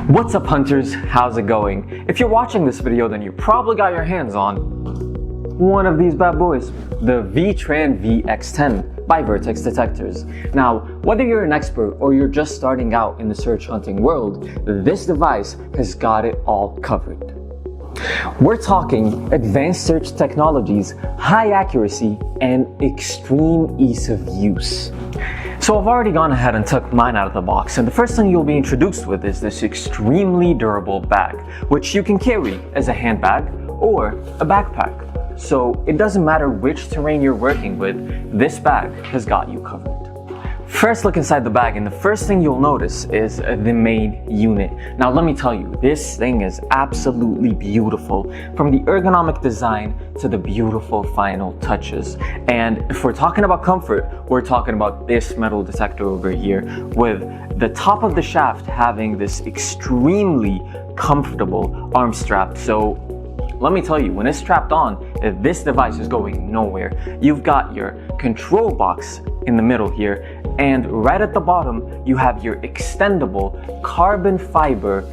What's up, hunters? How's it going? If you're watching this video, then you probably got your hands on one of these bad boys, the Vitran VX10 by Vertex Detectors. Now, whether you're an expert or you're just starting out in the search hunting world, this device has got it all covered. We're talking advanced search technologies, high accuracy, and extreme ease of use. So I've already gone ahead and took mine out of the box, and the first thing you'll be introduced with is this extremely durable bag, which you can carry as a handbag or a backpack. So it doesn't matter which terrain you're working with, this bag has got you covered. First, look inside the bag, and the first thing you'll notice is the main unit. Now let me tell you, this thing is absolutely beautiful, from the ergonomic design to the beautiful final touches. And if we're talking about comfort, we're talking about this metal detector over here, with the top of the shaft having this extremely comfortable arm strap. So let me tell you, when it's strapped on, this device is going nowhere. You've got your control box in the middle here, and right at the bottom you have your extendable carbon fiber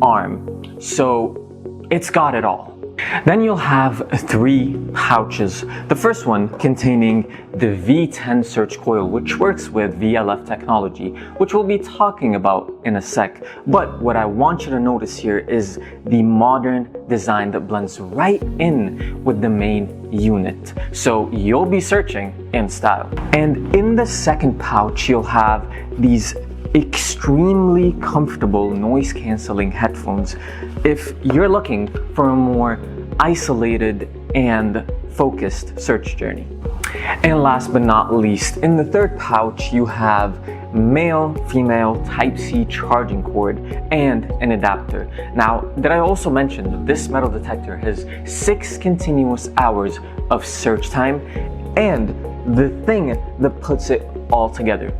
arm. So it's got it all. Then you'll have three pouches. The first one containing the V10 search coil, which works with VLF technology, which we'll be talking about in a sec. But what I want you to notice here is the modern design that blends right in with the main unit. So you'll be searching in style. And in the second pouch, you'll have these extremely comfortable noise cancelling headphones if you're looking for a more isolated and focused search journey. And last but not least, in the third pouch you have male, female Type-C charging cord and an adapter. Now, did I also mention that this metal detector has 6 continuous hours of search time, and the thing that puts it all together,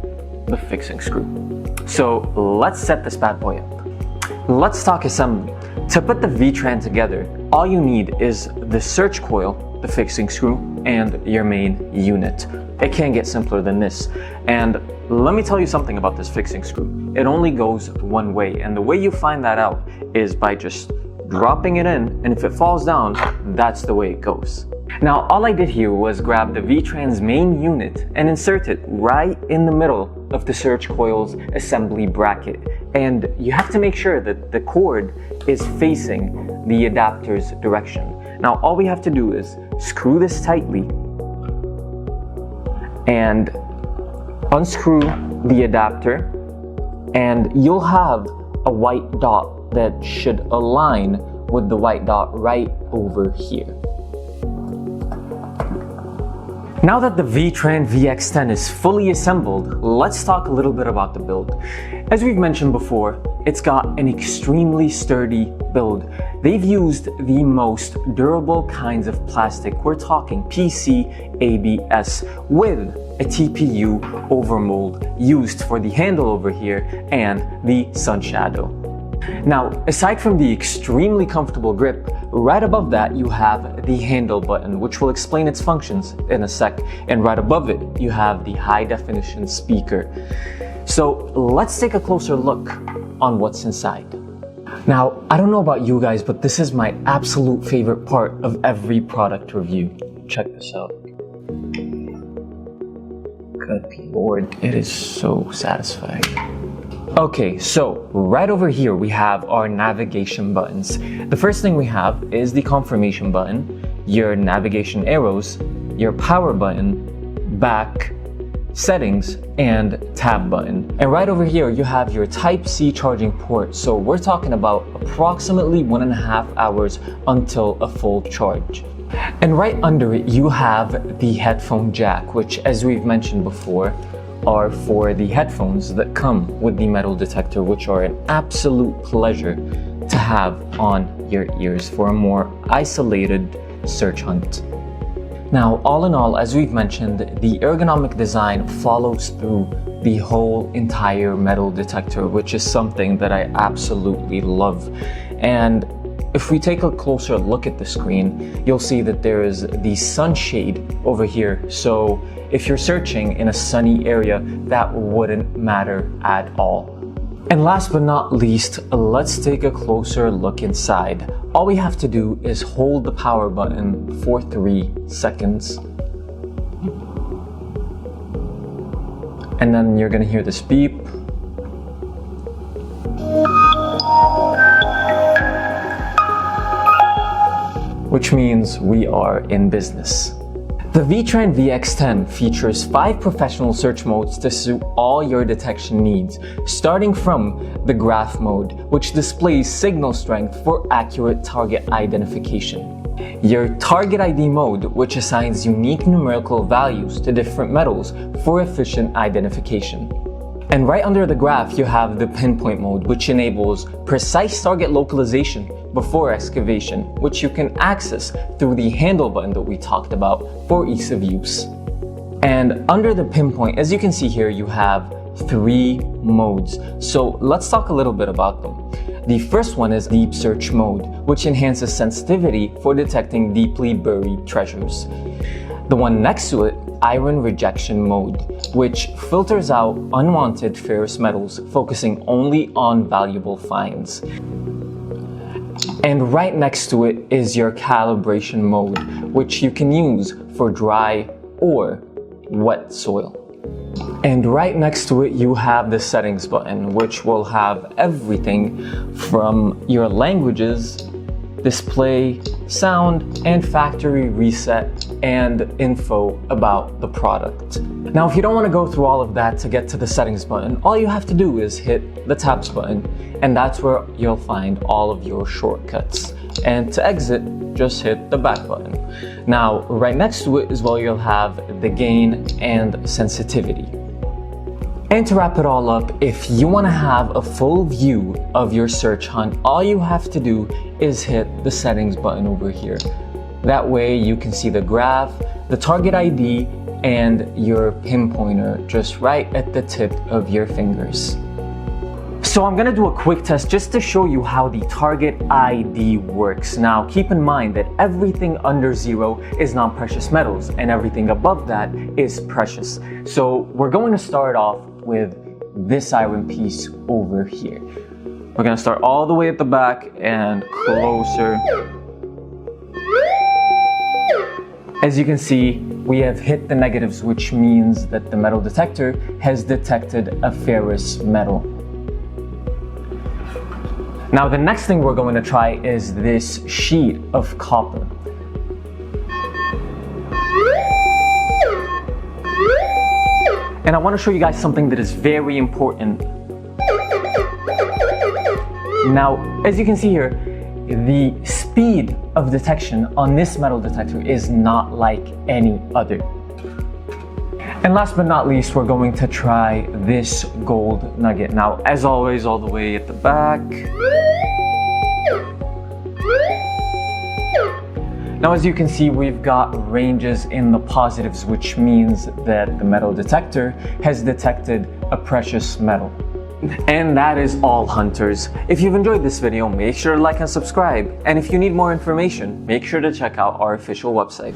the fixing screw. So let's set this bad boy up. Let's talk assembly. To put the Vitran together, all you need is the search coil, the fixing screw, and your main unit. It can't get simpler than this. And let me tell you something about this fixing screw. It only goes one way, and the way you find that out is by just dropping it in, and if it falls down, that's the way it goes. Now, all I did here was grab the Vitran's main unit and insert it right in the middle of the search coil's assembly bracket. And you have to make sure that the cord is facing the adapter's direction. Now, all we have to do is screw this tightly and unscrew the adapter, and you'll have a white dot that should align with the white dot right over here. Now that the Vitran VX10 is fully assembled, let's talk a little bit about the build. As we've mentioned before, it's got an extremely sturdy build. They've used the most durable kinds of plastic. We're talking PC, ABS, with a TPU overmold used for the handle over here and the sun shadow. Now, aside from the extremely comfortable grip, right above that you have the handle button, which will explain its functions in a sec, and right above it you have the high definition speaker. So let's take a closer look on what's inside. Now, I don't know about you guys, but this is my absolute favorite part of every product review. Check this out. Good Lord, it is so satisfying. Okay, so right over here we have our navigation buttons. The first thing we have is the confirmation button, your navigation arrows, your power button, back, settings, and tab button. And right over here you have your Type-C charging port. So we're talking about approximately 1.5 hours until a full charge. And right under it you have the headphone jack, which, as we've mentioned before, are for the headphones that come with the metal detector, which are an absolute pleasure to have on your ears for a more isolated search hunt. Now, all in all, as we've mentioned, the ergonomic design follows through the whole entire metal detector, which is something that I absolutely love. And if we take a closer look at the screen, you'll see that there is the sunshade over here. So if you're searching in a sunny area, that wouldn't matter at all. And last but not least, let's take a closer look inside. All we have to do is hold the power button for 3 seconds. And then you're gonna hear this beep. Which means we are in business. The Vitran VX10 features 5 professional search modes to suit all your detection needs, starting from the graph mode, which displays signal strength for accurate target identification. Your target ID mode, which assigns unique numerical values to different metals for efficient identification. And right under the graph, you have the pinpoint mode, which enables precise target localization before excavation, which you can access through the handle button that we talked about for ease of use. And under the pinpoint, as you can see here, you have 3 modes. So let's talk a little bit about them. The first one is deep search mode, which enhances sensitivity for detecting deeply buried treasures. The one next to it, iron rejection mode, which filters out unwanted ferrous metals, focusing only on valuable finds. And right next to it is your calibration mode, which you can use for dry or wet soil. And right next to it, you have the settings button, which will have everything from your languages, display, sound, and factory reset, and info about the product. Now, if you don't want to go through all of that to get to the settings button, all you have to do is hit the tabs button, and that's where you'll find all of your shortcuts. And to exit, just hit the back button. Now, right next to it is where you'll have the gain and sensitivity. And to wrap it all up, if you want to have a full view of your search hunt, all you have to do is hit the settings button over here. That way you can see the graph, the target ID, and your pinpointer just right at the tip of your fingers. So I'm gonna do a quick test just to show you how the target ID works. Now keep in mind that everything under 0 is non-precious metals and everything above that is precious. So we're going to start off with this iron piece over here. We're gonna start all the way at the back and closer. As you can see, we have hit the negatives, which means that the metal detector has detected a ferrous metal. Now the next thing we're going to try is this sheet of copper. And I want to show you guys something that is very important. Now, as you can see here, the speed of detection on this metal detector is not like any other. And last but not least, we're going to try this gold nugget. Now, as always, all the way at the back. Now, as you can see, we've got ranges in the positives, which means that the metal detector has detected a precious metal. And that is all, hunters. If you've enjoyed this video, make sure to like and subscribe. And if you need more information, make sure to check out our official website.